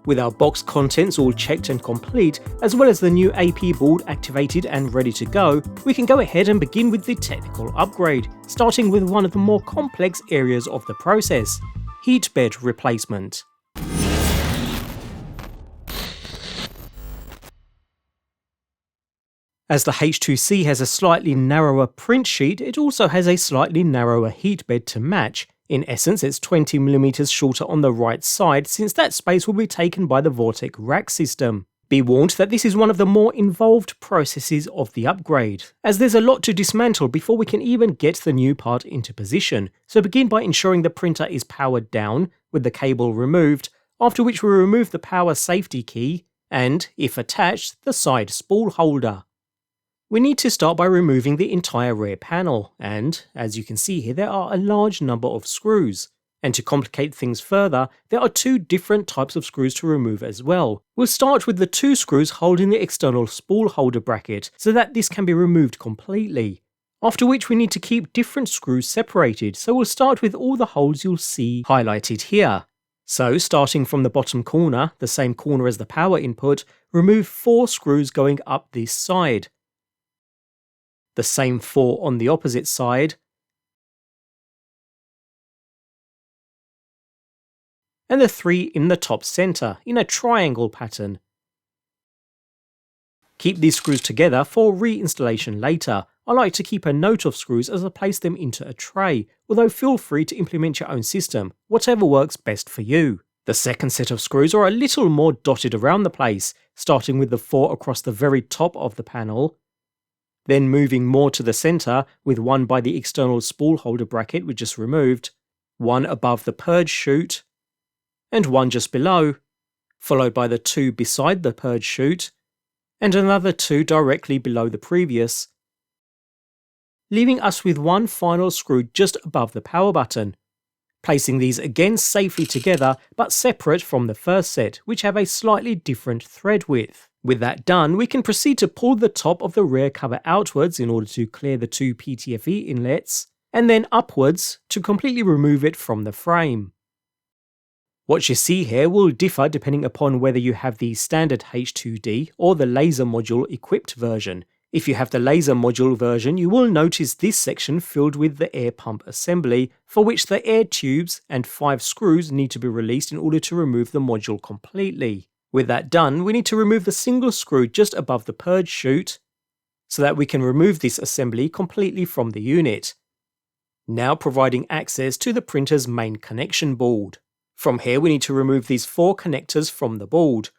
With our box contents all checked and complete, as well as the new AP board activated and ready to go, we can go ahead and begin with the technical upgrade, starting with one of the more complex areas of the process: heatbed replacement. As the H2C has a slightly narrower print sheet, it also has a slightly narrower heatbed to match. In essence, it's 20mm shorter on the right side, since that space will be taken by the Vortek rack system. Be warned that this is one of the more involved processes of the upgrade, as there's a lot to dismantle before we can even get the new part into position, so begin by ensuring the printer is powered down, with the cable removed, after which we remove the power safety key, and, if attached, the side spool holder. We need to start by removing the entire rear panel, and, as you can see here, there are a large number of screws. And to complicate things further, there are two different types of screws to remove as well. We'll start with the two screws holding the external spool holder bracket, so that this can be removed completely. After which we need to keep different screws separated, so we'll start with all the holes you'll see highlighted here. So, starting from the bottom corner, the same corner as the power input, remove 4 screws going up this side. The same 4 on the opposite side, and the 3 in the top center in a triangle pattern. Keep these screws together for reinstallation later. I like to keep a note of screws as I place them into a tray, although feel free to implement your own system, whatever works best for you. The second set of screws are a little more dotted around the place, starting with the 4 across the very top of the panel, then moving more to the center with 1 by the external spool holder bracket we just removed, 1 above the purge chute, and 1 just below, followed by the 2 beside the purge chute, and another 2 directly below the previous, leaving us with 1 final screw just above the power button. Placing these again safely together, but separate from the first set, which have a slightly different thread width. With that done, we can proceed to pull the top of the rear cover outwards in order to clear the 2 PTFE inlets, and then upwards to completely remove it from the frame. What you see here will differ depending upon whether you have the standard H2D or the laser module equipped version. If you have the laser module version, you will notice this section filled with the air pump assembly, for which the air tubes and 5 screws need to be released in order to remove the module completely. With that done, we need to remove the single screw just above the purge chute, so that we can remove this assembly completely from the unit, now providing access to the printer's main connection board. From here we need to remove these 4 connectors from the board.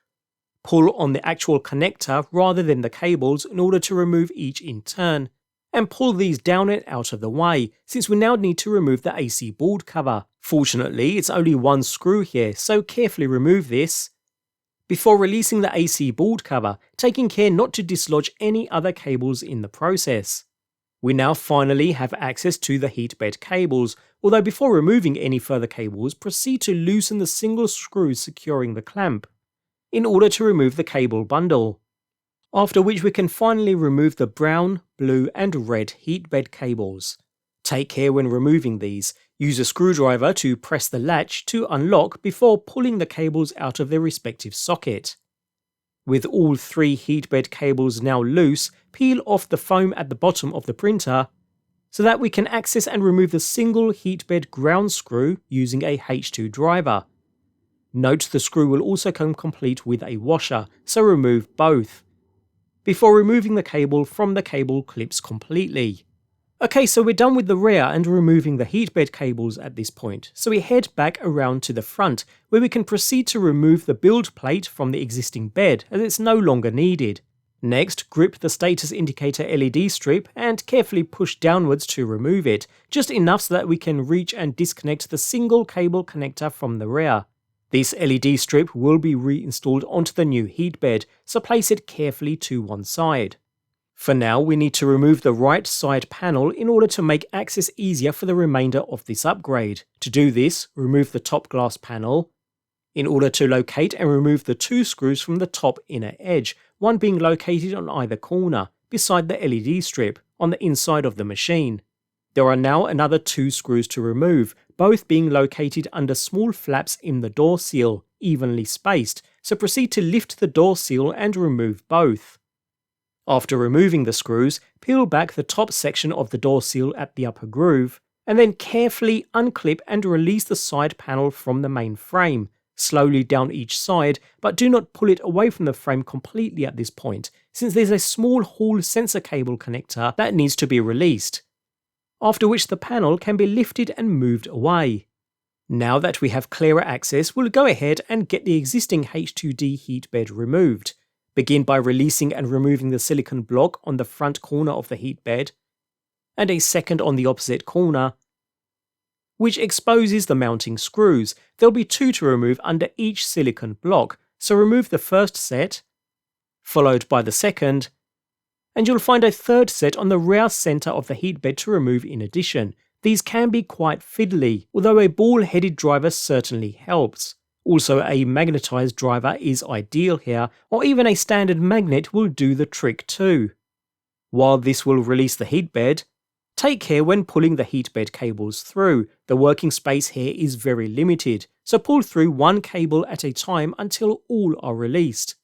Pull on the actual connector rather than the cables in order to remove each in turn, and pull these down and out of the way, since we now need to remove the AC board cover. Fortunately, it's only 1 screw here, so carefully remove this before releasing the AC board cover, taking care not to dislodge any other cables in the process. We now finally have access to the heatbed cables, although before removing any further cables, proceed to loosen the single screws securing the clamp, in order to remove the cable bundle. After which we can finally remove the brown, blue and red heatbed cables. Take care when removing these. Use a screwdriver to press the latch to unlock before pulling the cables out of their respective socket. With all 3 heatbed cables now loose, peel off the foam at the bottom of the printer, so that we can access and remove the single heatbed ground screw using a H2 driver. Note the screw will also come complete with a washer, so remove both, before removing the cable from the cable clips completely. Okay, so we're done with the rear and removing the heatbed cables at this point, so we head back around to the front, where we can proceed to remove the build plate from the existing bed, as it's no longer needed. Next, grip the status indicator LED strip and carefully push downwards to remove it, just enough so that we can reach and disconnect the single cable connector from the rear. This LED strip will be reinstalled onto the new heatbed, so place it carefully to one side. For now, we need to remove the right side panel in order to make access easier for the remainder of this upgrade. To do this, remove the top glass panel, in order to locate and remove the 2 screws from the top inner edge, one being located on either corner, beside the LED strip, on the inside of the machine. There are now another 2 screws to remove, both being located under small flaps in the door seal, evenly spaced, so proceed to lift the door seal and remove both. After removing the screws, peel back the top section of the door seal at the upper groove, and then carefully unclip and release the side panel from the main frame, slowly down each side, but do not pull it away from the frame completely at this point, since there's a small Hall sensor cable connector that needs to be released, after which the panel can be lifted and moved away. Now that we have clearer access, we'll go ahead and get the existing H2D heat bed removed. Begin by releasing and removing the silicon block on the front corner of the heat bed, and a second on the opposite corner, which exposes the mounting screws. There'll be 2 to remove under each silicon block, so remove the first set, followed by the second, and you'll find a third set on the rear centre of the heat bed to remove in addition. These can be quite fiddly, although a ball-headed driver certainly helps. Also, a magnetised driver is ideal here, or even a standard magnet will do the trick too. While this will release the heat bed, take care when pulling the heat bed cables through. The working space here is very limited, so pull through one cable at a time until all are released.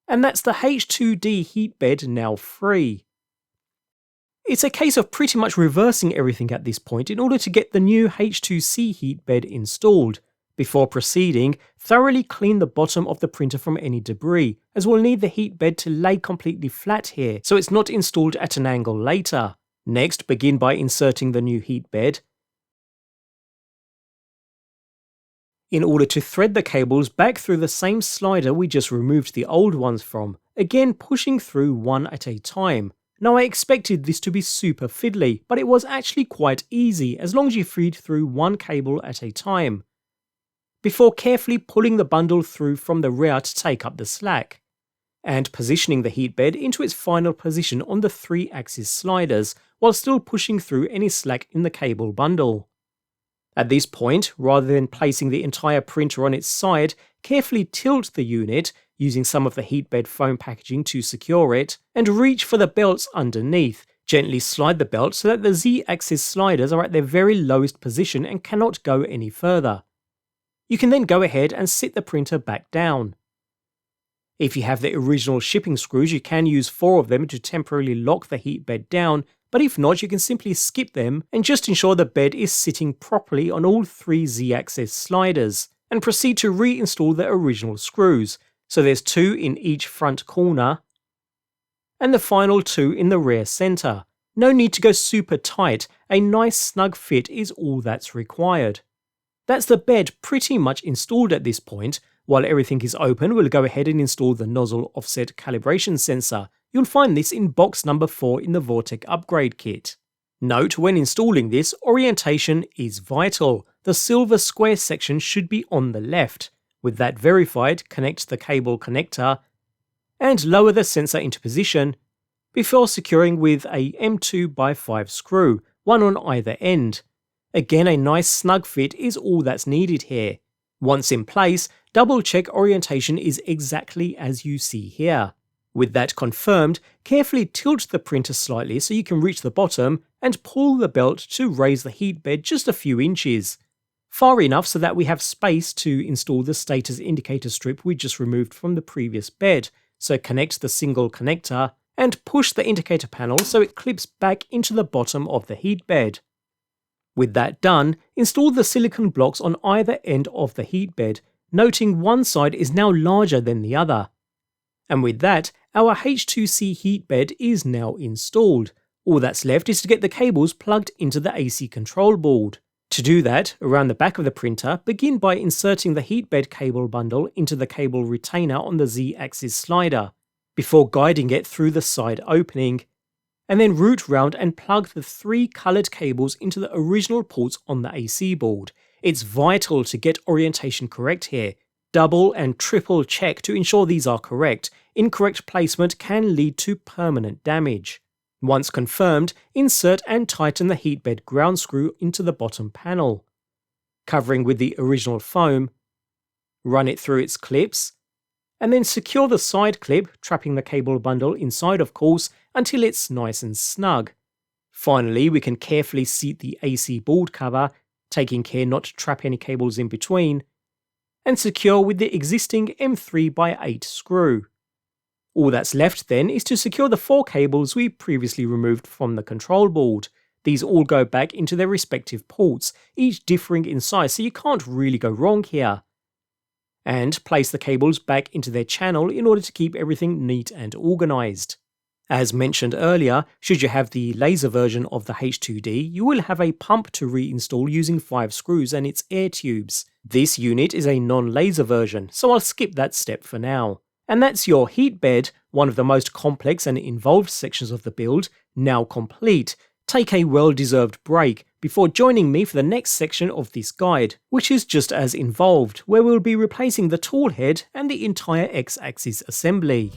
And that's the H2D heat bed now free. It's a case of pretty much reversing everything at this point in order to get the new H2C heat bed installed. Before proceeding, thoroughly clean the bottom of the printer from any debris, as we'll need the heat bed to lay completely flat here, so it's not installed at an angle later. Next, begin by inserting the new heat bed. In order to thread the cables back through the same slider we just removed the old ones from, again pushing through one at a time. Now I expected this to be super fiddly, but it was actually quite easy as long as you feed through one cable at a time, before carefully pulling the bundle through from the rear to take up the slack, and positioning the heat bed into its final position on the 3-axis sliders, while still pushing through any slack in the cable bundle. At this point, rather than placing the entire printer on its side, carefully tilt the unit, using some of the heat bed foam packaging to secure it, and reach for the belts underneath. Gently slide the belt so that the Z-axis sliders are at their very lowest position and cannot go any further. You can then go ahead and sit the printer back down. If you have the original shipping screws, you can use 4 of them to temporarily lock the heat bed down, but if not, you can simply skip them and just ensure the bed is sitting properly on all 3 Z-axis sliders, and proceed to reinstall the original screws. So there's 2 in each front corner, and the final 2 in the rear centre. No need to go super tight, a nice snug fit is all that's required. That's the bed pretty much installed at this point. While everything is open, we'll go ahead and install the nozzle offset calibration sensor. You'll find this in box number 4 in the Vortek upgrade kit. Note, when installing this, orientation is vital. The silver square section should be on the left. With that verified, connect the cable connector and lower the sensor into position before securing with a M2x5 screw, one on either end. Again, a nice snug fit is all that's needed here. Once in place, double check orientation is exactly as you see here. With that confirmed, carefully tilt the printer slightly so you can reach the bottom and pull the belt to raise the heat bed just a few inches. Far enough so that we have space to install the status indicator strip we just removed from the previous bed. So connect the single connector and push the indicator panel so it clips back into the bottom of the heat bed. With that done, install the silicon blocks on either end of the heat bed, noting one side is now larger than the other. And with that, our H2C heat bed is now installed. All that's left is to get the cables plugged into the AC control board. To do that, around the back of the printer, begin by inserting the heat bed cable bundle into the cable retainer on the Z-axis slider, before guiding it through the side opening, and then route round and plug the 3 coloured cables into the original ports on the AC board. It's vital to get orientation correct here. Double and triple check to ensure these are correct. Incorrect placement can lead to permanent damage. Once confirmed, insert and tighten the heatbed ground screw into the bottom panel, covering with the original foam. Run it through its clips, and then secure the side clip, trapping the cable bundle inside of course, until it's nice and snug. Finally, we can carefully seat the AC board cover, taking care not to trap any cables in between, and secure with the existing M3x8 screw. All that's left then is to secure the 4 cables we previously removed from the control board. These all go back into their respective ports, each differing in size, so you can't really go wrong here. And place the cables back into their channel in order to keep everything neat and organised. As mentioned earlier, should you have the laser version of the H2D, you will have a pump to reinstall using 5 screws and its air tubes. This unit is a non-laser version, so I'll skip that step for now. And that's your heat bed, one of the most complex and involved sections of the build, now complete. Take a well-deserved break before joining me for the next section of this guide, which is just as involved, where we'll be replacing the tool head and the entire X-axis assembly.